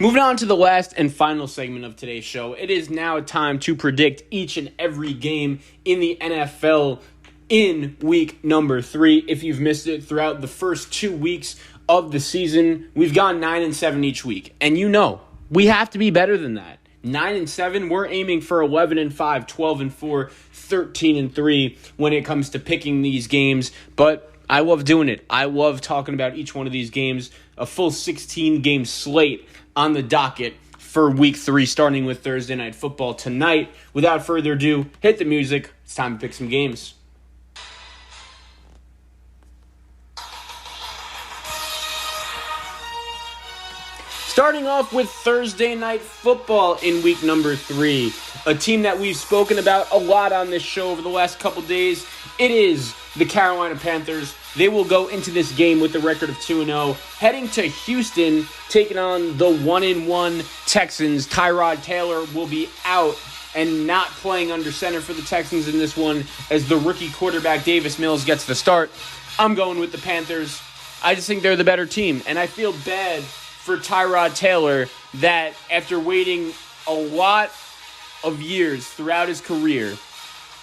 Moving on to the last and final segment of today's show, it is now time to predict each and every game in the NFL in week number 3. If you've missed it throughout the first 2 weeks of the season, we've gone 9-7 each week. And you know, we have to be better than that. 9-7, we're aiming for 11-5, 12-4, 13-3 when it comes to picking these games. But I love doing it. I love talking about each one of these games. A full 16-game slate on the docket for week 3, starting with Thursday Night Football tonight. Without further ado, hit the music. It's time to pick some games. Starting off with Thursday Night Football in week number 3, a team that we've spoken about a lot on this show over the last couple days. It is the Carolina Panthers. They will go into this game with a record of 2-0, heading to Houston, taking on the 1-1 Texans. Tyrod Taylor will be out and not playing under center for the Texans in this one, as the rookie quarterback Davis Mills gets the start. I'm going with the Panthers. I just think they're the better team, and I feel bad for Tyrod Taylor that after waiting a lot of years throughout his career,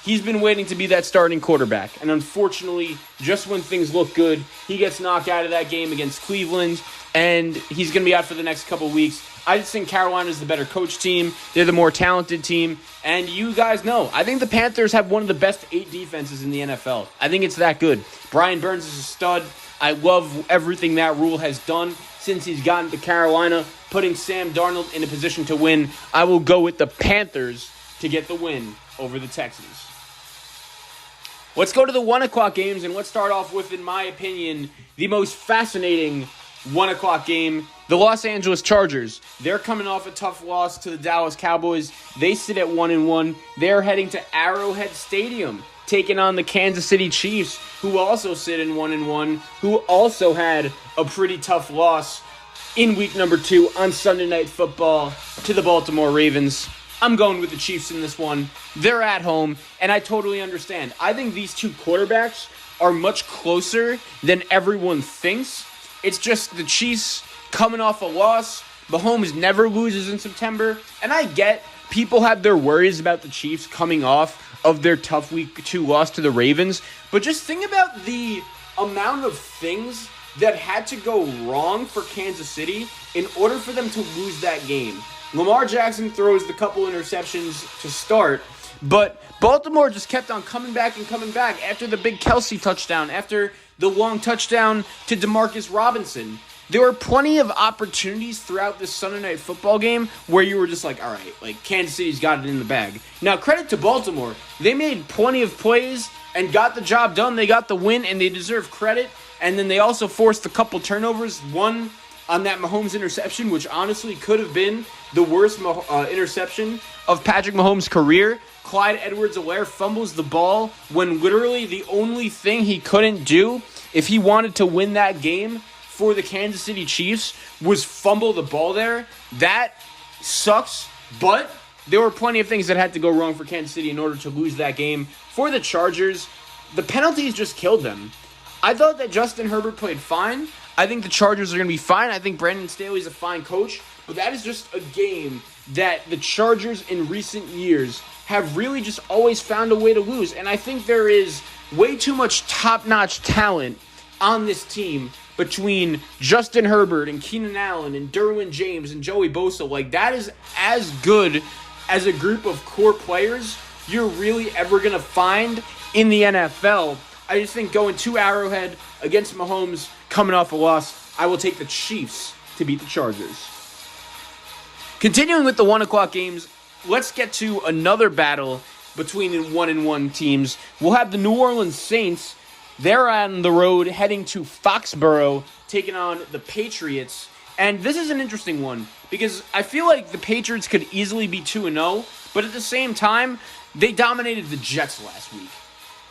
he's been waiting to be that starting quarterback. And unfortunately, just when things look good, he gets knocked out of that game against Cleveland, and he's going to be out for the next couple weeks. I just think Carolina's the better coach team. They're the more talented team. And you guys know, I think the Panthers have one of the best 8 defenses in the NFL. I think it's that good. Brian Burns is a stud. I love everything that Rule has done since he's gotten to Carolina, putting Sam Darnold in a position to win. I will go with the Panthers to get the win over the Texans. Let's go to the 1 o'clock games, and let's start off with, in my opinion, the most fascinating 1 o'clock game. The Los Angeles Chargers. They're coming off a tough loss to the Dallas Cowboys. They sit at 1-1. They're heading to Arrowhead Stadium, taking on the Kansas City Chiefs, who also sit in 1-1, who also had a pretty tough loss in week number 2 on Sunday Night Football to the Baltimore Ravens. I'm going with the Chiefs in this one. They're at home, and I totally understand. I think these two quarterbacks are much closer than everyone thinks. It's just the Chiefs coming off a loss. Mahomes never loses in September, and I get people have their worries about the Chiefs coming off of their tough week 2 loss to the Ravens, but just think about the amount of things that had to go wrong for Kansas City in order for them to lose that game. Lamar Jackson throws the couple interceptions to start, but Baltimore just kept on coming back after the big Kelsey touchdown, after the long touchdown to Demarcus Robinson. There were plenty of opportunities throughout this Sunday Night Football game where you were just like, all right, like Kansas City's got it in the bag. Now, credit to Baltimore. They made plenty of plays and got the job done. They got the win, and they deserve credit. And then they also forced a couple turnovers. One on that Mahomes interception, which honestly could have been the worst interception of Patrick Mahomes' career. Clyde Edwards-Helaire fumbles the ball when literally the only thing he couldn't do if he wanted to win that game for the Kansas City Chiefs was fumble the ball there. That sucks, but there were plenty of things that had to go wrong for Kansas City in order to lose that game. For the Chargers, the penalties just killed them. I thought that Justin Herbert played fine. I think the Chargers are going to be fine. I think Brandon Staley's a fine coach, but that is just a game that the Chargers in recent years have really just always found a way to lose, and I think there is way too much top-notch talent on this team between Justin Herbert and Keenan Allen and Derwin James and Joey Bosa. Like, that is as good as a group of core players you're really ever going to find in the NFL. I just think going to Arrowhead against Mahomes coming off a loss, I will take the Chiefs to beat the Chargers. Continuing with the 1 o'clock games, let's get to another battle between the 1-1 teams. We'll have the New Orleans Saints. They're on the road heading to Foxborough, taking on the Patriots. And this is an interesting one because I feel like the Patriots could easily be 2-0, but at the same time, they dominated the Jets last week.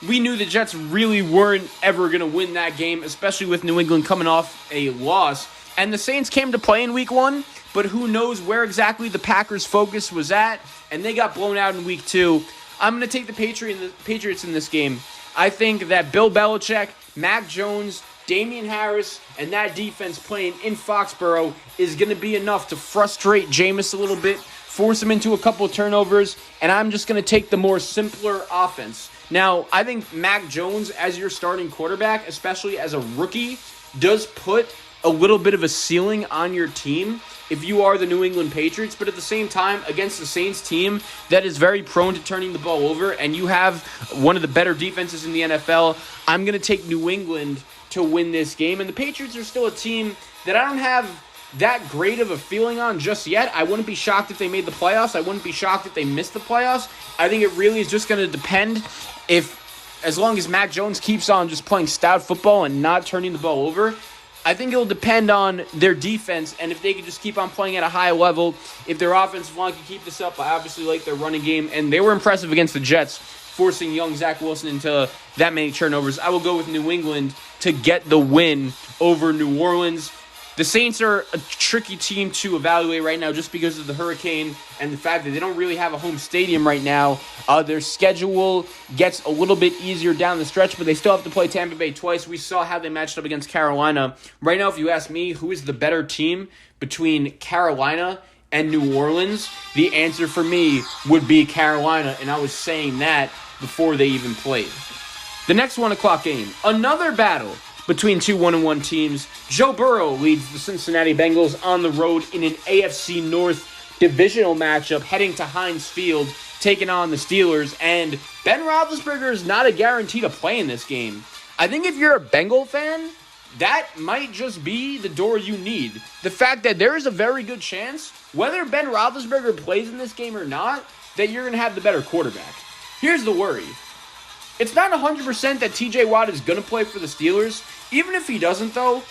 We knew the Jets really weren't ever going to win that game, especially with New England coming off a loss. And the Saints came to play in week 1, but who knows where exactly the Packers' focus was at, and they got blown out in week 2. I'm going to take the Patriots in this game. I think that Bill Belichick, Mac Jones, Damian Harris and that defense playing in Foxborough is going to be enough to frustrate Jameis a little bit, force him into a couple of turnovers, and I'm just going to take the more simpler offense. Now, I think Mac Jones as your starting quarterback, especially as a rookie, does put a little bit of a ceiling on your team if you are the New England Patriots, but at the same time, against the Saints team that is very prone to turning the ball over, and you have one of the better defenses in the NFL, I'm going to take New England to win this game. And the Patriots are still a team that I don't have that great of a feeling on just yet. I wouldn't be shocked if they made the playoffs. I wouldn't be shocked if they missed the playoffs. I think it really is just going to depend as long as Mac Jones keeps on just playing stout football and not turning the ball over. I think it'll depend on their defense and if they can just keep on playing at a high level. If their offensive line can keep this up, I obviously like their running game. And they were impressive against the Jets, forcing young Zach Wilson into that many turnovers. I will go with New England to get the win over New Orleans. The Saints are a tricky team to evaluate right now just because of the hurricane and the fact that they don't really have a home stadium right now. Their schedule gets a little bit easier down the stretch, but they still have to play Tampa Bay twice. We saw how they matched up against Carolina. Right now, if you ask me who is the better team between Carolina and New Orleans, the answer for me would be Carolina, and I was saying that before they even played. The next 1 o'clock game, another battle between two 1-1 teams. Joe Burrow leads the Cincinnati Bengals on the road in an AFC North divisional matchup, heading to Heinz Field, taking on the Steelers. And Ben Roethlisberger is not a guarantee to play in this game. I think if you're a Bengal fan, that might just be the door you need. The fact that there is a very good chance, whether Ben Roethlisberger plays in this game or not, that you're going to have the better quarterback. Here's the worry. It's not 100% that TJ Watt is going to play for the Steelers. Even if he doesn't, though,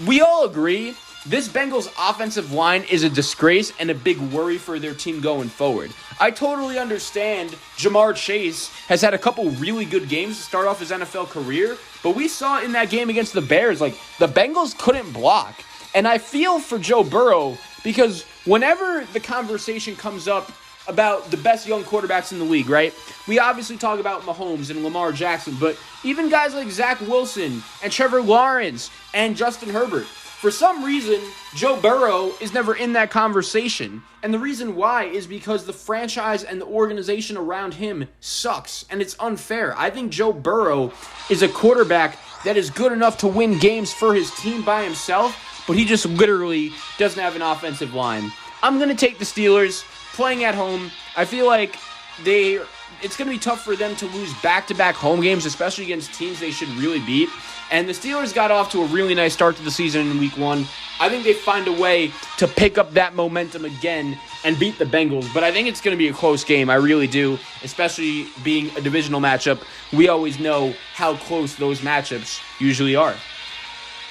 we all agree this Bengals offensive line is a disgrace and a big worry for their team going forward. I totally understand Jamar Chase has had a couple really good games to start off his NFL career, but we saw in that game against the Bears, the Bengals couldn't block. And I feel for Joe Burrow because whenever the conversation comes up about the best young quarterbacks in the league, right? We obviously talk about Mahomes and Lamar Jackson, but even guys like Zach Wilson and Trevor Lawrence and Justin Herbert, for some reason, Joe Burrow is never in that conversation. And the reason why is because the franchise and the organization around him sucks, and it's unfair. I think Joe Burrow is a quarterback that is good enough to win games for his team by himself, but he just literally doesn't have an offensive line. I'm going to take the Steelers. Playing at home, I feel like it's going to be tough for them to lose back-to-back home games, especially against teams they should really beat. And the Steelers got off to a really nice start to the season in Week 1. I think they find a way to pick up that momentum again and beat the Bengals. But I think it's going to be a close game. I really do, especially being a divisional matchup. We always know how close those matchups usually are.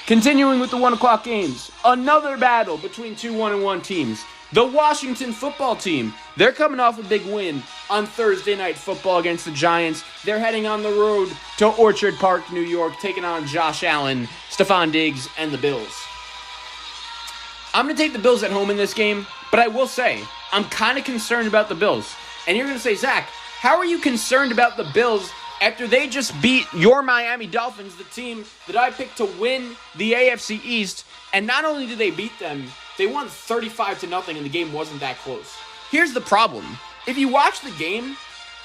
Continuing with the 1 o'clock games, another battle between two 1-1 teams. The Washington football team, they're coming off a big win on Thursday Night Football against the Giants. They're heading on the road to Orchard Park, New York, taking on Josh Allen, Stephon Diggs, and the Bills. I'm going to take the Bills at home in this game, but I will say, I'm kind of concerned about the Bills. And you're going to say, Zach, how are you concerned about the Bills after they just beat your Miami Dolphins, the team that I picked to win the AFC East? And not only did they beat them, they won 35-0, and the game wasn't that close. Here's the problem. If you watch the game,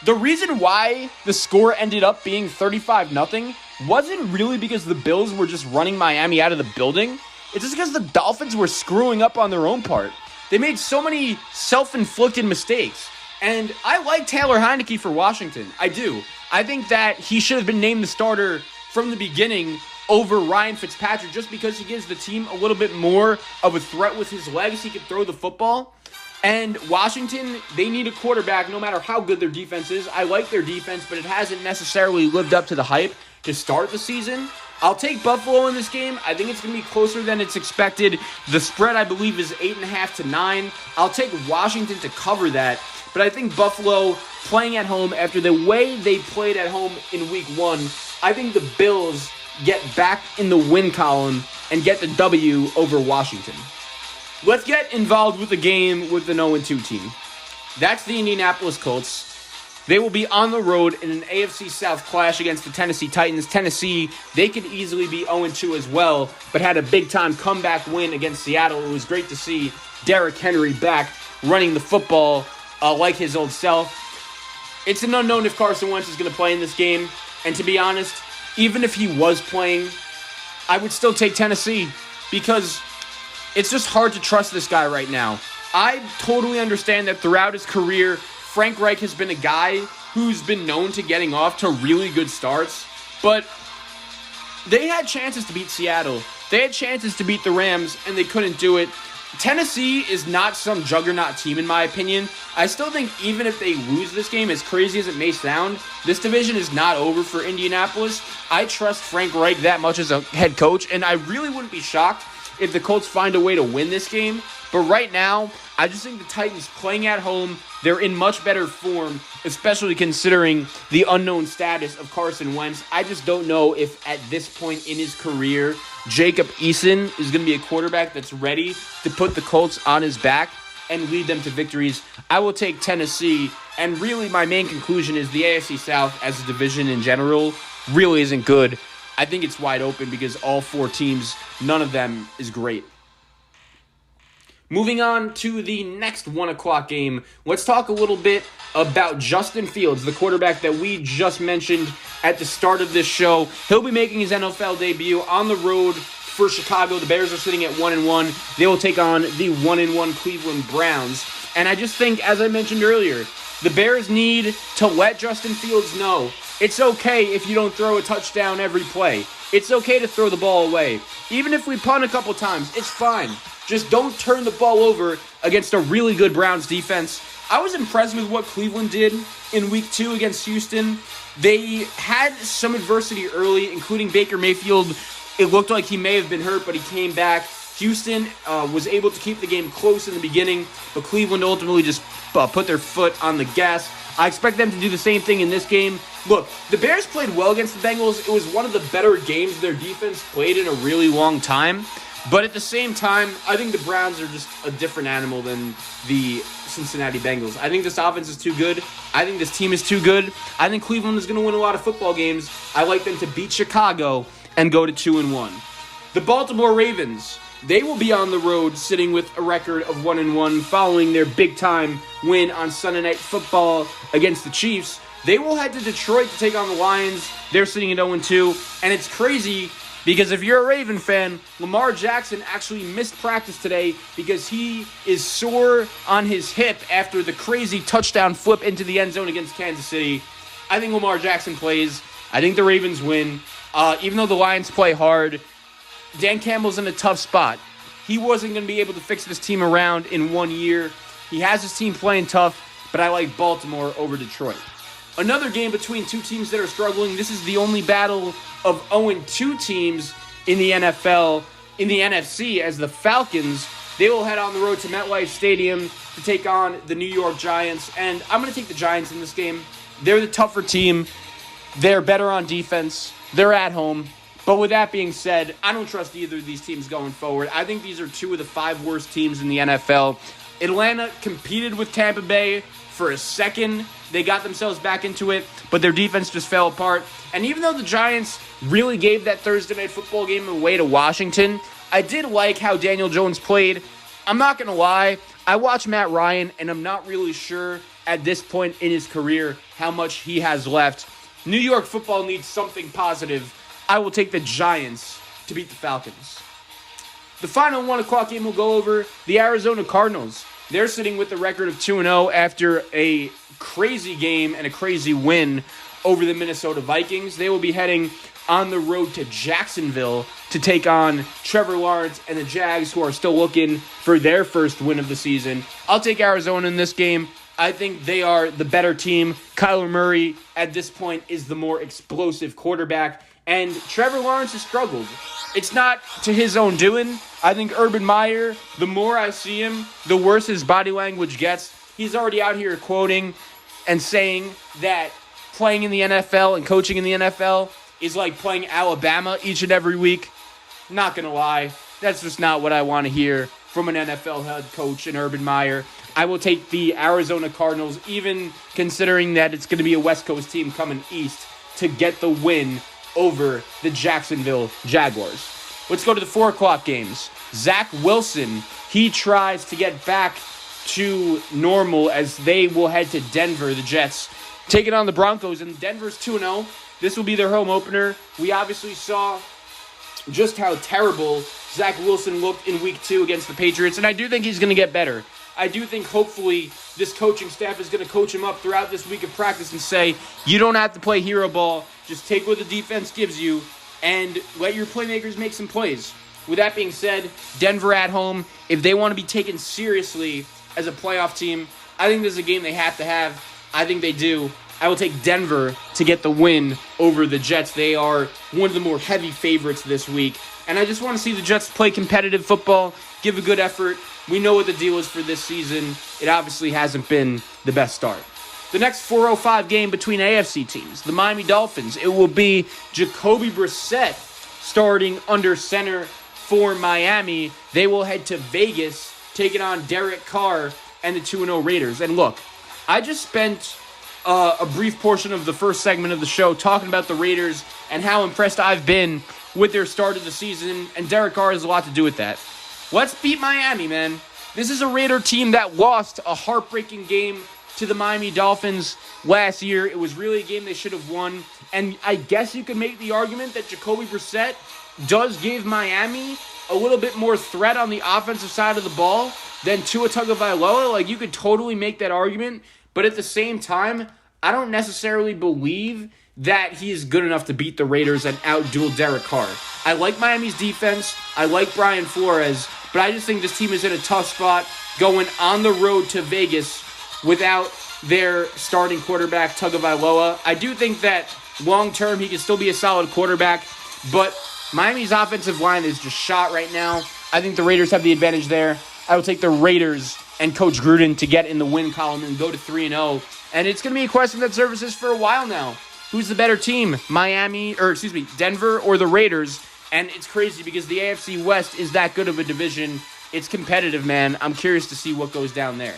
the reason why the score ended up being 35-0 wasn't really because the Bills were just running Miami out of the building. It's just because the Dolphins were screwing up on their own part. They made so many self-inflicted mistakes. And I like Taylor Heineke for Washington. I do. I think that he should have been named the starter from the beginning over Ryan Fitzpatrick just because he gives the team a little bit more of a threat with his legs. He can throw the football. And Washington, they need a quarterback no matter how good their defense is. I like their defense, but it hasn't necessarily lived up to the hype to start the season. I'll take Buffalo in this game. I think it's going to be closer than it's expected. The spread, I believe, is 8.5 to 9. I'll take Washington to cover that. But I think Buffalo, playing at home after the way they played at home in Week 1, I think the Bills get back in the win column and get the W over Washington. Let's get involved with the game with the 0-2 team. That's the Indianapolis Colts They will be on the road in an AFC South clash against the Tennessee Titans. Tennessee, they could easily be 0-2 as well, but had a big-time comeback win against Seattle. It was great to see Derrick Henry back running the football like his old self. It's an unknown if Carson Wentz is going to play in this game, and to be honest, even if he was playing, I would still take Tennessee because it's just hard to trust this guy right now. I totally understand that throughout his career, Frank Reich has been a guy who's been known to getting off to really good starts, but they had chances to beat Seattle. They had chances to beat the Rams, and they couldn't do it. Tennessee is not some juggernaut team, in my opinion. I still think even if they lose this game, as crazy as it may sound, this division is not over for Indianapolis. I trust Frank Reich that much as a head coach, and I really wouldn't be shocked if the Colts find a way to win this game. But right now, I just think the Titans playing at home, they're in much better form, especially considering the unknown status of Carson Wentz. I just don't know if at this point in his career, Jacob Eason is going to be a quarterback that's ready to put the Colts on his back and lead them to victories. I will take Tennessee, and really my main conclusion is the AFC South as a division in general really isn't good. I think it's wide open because all four teams, none of them is great. Moving on to the next 1 o'clock game, let's talk a little bit about Justin Fields, the quarterback that we just mentioned at the start of this show. He'll be making his NFL debut on the road for Chicago. The Bears are sitting at 1-1. They will take on the 1-1 Cleveland Browns. And I just think, as I mentioned earlier, the Bears need to let Justin Fields know it's okay if you don't throw a touchdown every play. It's okay to throw the ball away. Even if we punt a couple times, it's fine. Just don't turn the ball over against a really good Browns defense. I was impressed with what Cleveland did in Week 2 against Houston. They had some adversity early, including Baker Mayfield. It looked like he may have been hurt, but he came back. Houston was able to keep the game close in the beginning, but Cleveland ultimately just put their foot on the gas. I expect them to do the same thing in this game. Look, the Bears played well against the Bengals. It was one of the better games their defense played in a really long time. But at the same time, I think the Browns are just a different animal than the Cincinnati Bengals. I think this offense is too good. I think this team is too good. I think Cleveland is going to win a lot of football games. I like them to beat Chicago and go to 2-1. The Baltimore Ravens, they will be on the road sitting with a record of 1-1 following their big-time win on Sunday Night Football against the Chiefs. They will head to Detroit to take on the Lions. They're sitting at 0-2, and it's crazy because if you're a Raven fan, Lamar Jackson actually missed practice today because he is sore on his hip after the crazy touchdown flip into the end zone against Kansas City. I think Lamar Jackson plays. I think the Ravens win. Even though the Lions play hard, Dan Campbell's in a tough spot. He wasn't going to be able to fix this team around in 1 year. He has his team playing tough, but I like Baltimore over Detroit. Another game between two teams that are struggling. This is the only battle of 0-2 teams in the NFL, in the NFC, as the Falcons, they will head on the road to MetLife Stadium to take on the New York Giants. And I'm going to take the Giants in this game. They're the tougher team. They're better on defense. They're at home. But with that being said, I don't trust either of these teams going forward. I think these are two of the 5 worst teams in the NFL. Atlanta competed with Tampa Bay for a second. They got themselves back into it, but their defense just fell apart. And even though the Giants really gave that Thursday Night Football game away to Washington, I did like how Daniel Jones played. I'm not going to lie. I watched Matt Ryan, and I'm not really sure at this point in his career how much he has left. New York football needs something positive. I will take the Giants to beat the Falcons. The final 1 o'clock game will go over the Arizona Cardinals. They're sitting with a record of 2-0 after a crazy game and a crazy win over the Minnesota Vikings. They will be heading on the road to Jacksonville to take on Trevor Lawrence and the Jags, who are still looking for their first win of the season. I'll take Arizona in this game. I think they are the better team. Kyler Murray, at this point, is the more explosive quarterback, and Trevor Lawrence has struggled. It's not to his own doing. I think Urban Meyer, the more I see him, the worse his body language gets. He's already out here quoting and saying that playing in the NFL and coaching in the NFL is like playing Alabama each and every week. Not going to lie. That's just not what I want to hear from an NFL head coach in Urban Meyer. I will take the Arizona Cardinals, even considering that it's going to be a West Coast team coming east, to get the win over the Jacksonville Jaguars. Let's go to the 4 o'clock games. Zach Wilson, he tries to get back to normal as they will head to Denver, the Jets, taking on the Broncos, and Denver's 2-0. This will be their home opener. We obviously saw just how terrible Zach Wilson looked in week 2 against the Patriots, and I do think he's going to get better. I do think hopefully this coaching staff is going to coach him up throughout this week of practice and say, you don't have to play hero ball, just take what the defense gives you and let your playmakers make some plays. With that being said, Denver at home, if they want to be taken seriously as a playoff team, I think this is a game they have to have. I think they do. I will take Denver to get the win over the Jets. They are one of the more heavy favorites this week. And I just want to see the Jets play competitive football, give a good effort. We know what the deal is for this season. It obviously hasn't been the best start. The next 4:05 game between AFC teams, the Miami Dolphins, it will be Jacoby Brissett starting under center for Miami. They will head to Vegas, taking on Derek Carr and the 2-0 Raiders. And look, I just spent a brief portion of the first segment of the show talking about the Raiders and how impressed I've been with their start of the season, and Derek Carr has a lot to do with that. Let's beat Miami, man. This is a Raider team that lost a heartbreaking game to the Miami Dolphins last year. It was really a game they should have won, and I guess you could make the argument that Jacoby Brissett does give Miami a little bit more threat on the offensive side of the ball than Tua Tagovailoa. Like, you could totally make that argument, but at the same time, I don't necessarily believe that he is good enough to beat the Raiders and outduel Derek Carr. I like Miami's defense. I like Brian Flores, but I just think this team is in a tough spot going on the road to Vegas without their starting quarterback, Tagovailoa. I do think that long-term he can still be a solid quarterback, but Miami's offensive line is just shot right now. I think the Raiders have the advantage there. I will take the Raiders and Coach Gruden to get in the win column and go to 3-0. And it's going to be a question that surfaces for a while now. Who's the better team, Denver or the Raiders? And it's crazy because the AFC West is that good of a division. It's competitive, man. I'm curious to see what goes down there.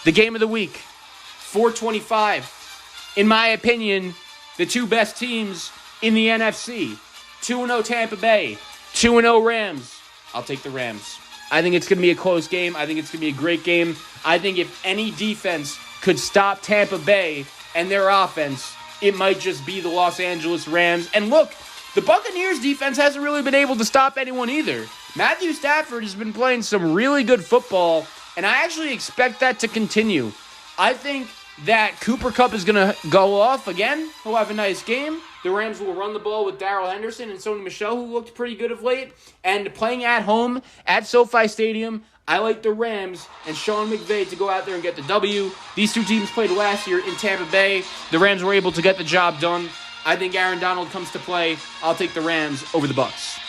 The game of the week, 425. In my opinion, the two best teams in the NFC. 2-0 Tampa Bay, 2-0 Rams. I'll take the Rams. I think it's going to be a close game. I think it's going to be a great game. I think if any defense could stop Tampa Bay and their offense, it might just be the Los Angeles Rams. And look, the Buccaneers defense hasn't really been able to stop anyone either. Matthew Stafford has been playing some really good football, and I actually expect that to continue. I think that Cooper Kupp is going to go off again. He'll have a nice game. The Rams will run the ball with Darrell Henderson and Sony Michel, who looked pretty good of late. And playing at home at SoFi Stadium, I like the Rams and Sean McVay to go out there and get the W. These two teams played last year in Tampa Bay. The Rams were able to get the job done. I think Aaron Donald comes to play. I'll take the Rams over the Bucs.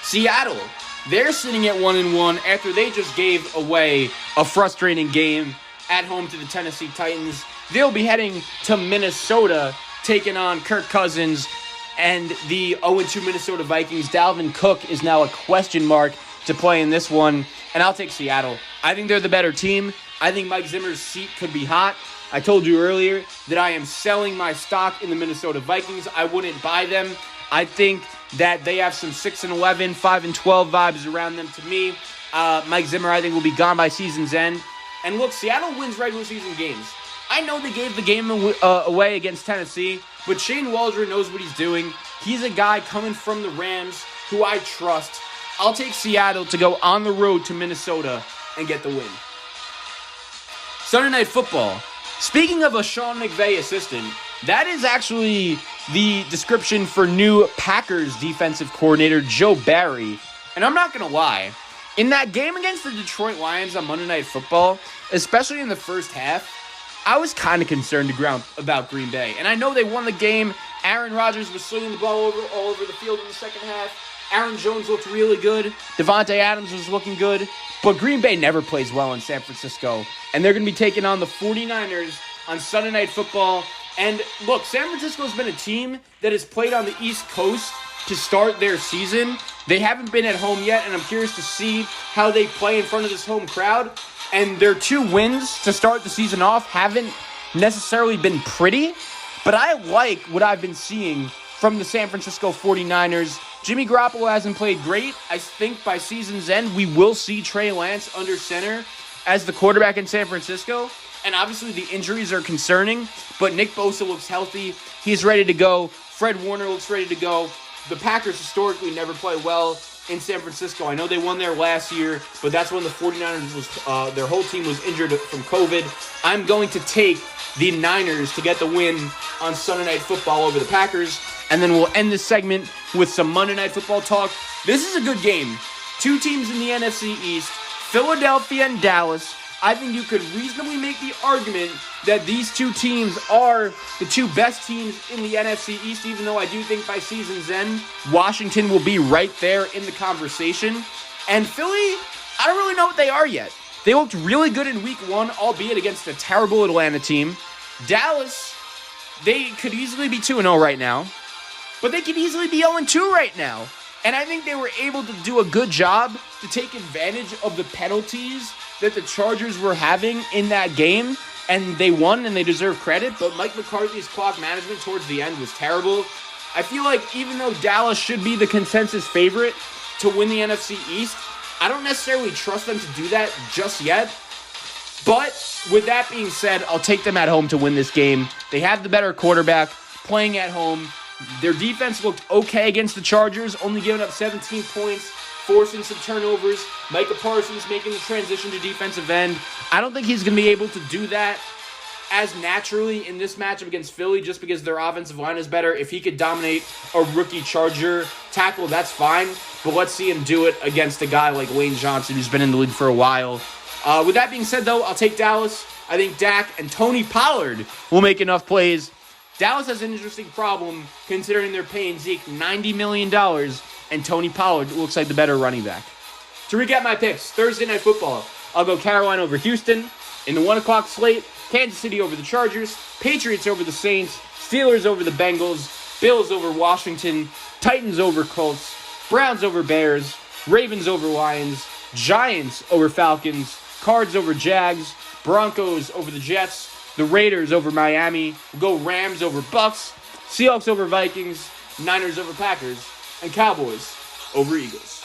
Seattle, they're sitting at 1-1 after they just gave away a frustrating game at home to the Tennessee Titans. They'll be heading to Minnesota, taking on Kirk Cousins and the 0-2 Minnesota Vikings. Dalvin Cook is now a question mark to play in this one, and I'll take Seattle. I think they're the better team. I think Mike Zimmer's seat could be hot. I told you earlier that I am selling my stock in the Minnesota Vikings. I wouldn't buy them. I think that they have some 6-11, 5-12 vibes around them to me. Mike Zimmer, I think, will be gone by season's end. And look, Seattle wins regular season games. I know they gave the game away against Tennessee, but Shane Waldron knows what he's doing. He's a guy coming from the Rams who I trust. I'll take Seattle to go on the road to Minnesota and get the win. Sunday Night Football. Speaking of a Sean McVay assistant, that is actually the description for new Packers defensive coordinator Joe Barry. And I'm not going to lie, in that game against the Detroit Lions on Monday Night Football, especially in the first half, I was kind of concerned about Green Bay. And I know they won the game. Aaron Rodgers was slinging the ball all over the field in the second half. Aaron Jones looked really good. Devontae Adams was looking good. But Green Bay never plays well in San Francisco. And they're going to be taking on the 49ers on Sunday Night Football And look, San Francisco's been a team that has played on the East Coast to start their season. They haven't been at home yet, and I'm curious to see how they play in front of this home crowd. And their 2 wins to start the season off haven't necessarily been pretty, but I like what I've been seeing from the San Francisco 49ers. Jimmy Garoppolo hasn't played great. I think by season's end, we will see Trey Lance under center as the quarterback in San Francisco. And obviously the injuries are concerning, but Nick Bosa looks healthy. He's ready to go. Fred Warner looks ready to go. The Packers historically never play well in San Francisco. I know they won there last year, but that's when the 49ers their whole team was injured from COVID. I'm going to take the Niners to get the win on Sunday Night Football over the Packers. And then we'll end this segment with some Monday Night Football talk. This is a good game. 2 teams in the NFC East, Philadelphia and Dallas. I think you could reasonably make the argument that these 2 teams are the 2 best teams in the NFC East, even though I do think by season's end, Washington will be right there in the conversation. And Philly, I don't really know what they are yet. They looked really good in week 1, albeit against a terrible Atlanta team. Dallas, they could easily be 2-0 right now, but they could easily be 0-2 right now. And I think they were able to do a good job to take advantage of the penalties that the Chargers were having in that game, and they won and they deserve credit, but Mike McCarthy's clock management towards the end was terrible. I feel like even though Dallas should be the consensus favorite to win the NFC East, I don't necessarily trust them to do that just yet. But with that being said, I'll take them at home to win this game. They have the better quarterback playing at home. Their defense looked okay against the Chargers, only giving up 17 points, forcing some turnovers. Micah Parsons making the transition to defensive end. I don't think he's going to be able to do that as naturally in this matchup against Philly just because their offensive line is better. If he could dominate a rookie Charger tackle, that's fine. But let's see him do it against a guy like Lane Johnson who's been in the league for a while. With that being said, though, I'll take Dallas. I think Dak and Tony Pollard will make enough plays. Dallas has an interesting problem considering they're paying Zeke $90 million, and Tony Pollard looks like the better running back. To recap my picks, Thursday Night Football, I'll go Carolina over Houston. In the 1 o'clock slate, Kansas City over the Chargers, Patriots over the Saints, Steelers over the Bengals, Bills over Washington, Titans over Colts, Browns over Bears, Ravens over Lions, Giants over Falcons, Cards over Jags, Broncos over the Jets, the Raiders over Miami, we'll go Rams over Bucks, Seahawks over Vikings, Niners over Packers, and Cowboys over Eagles.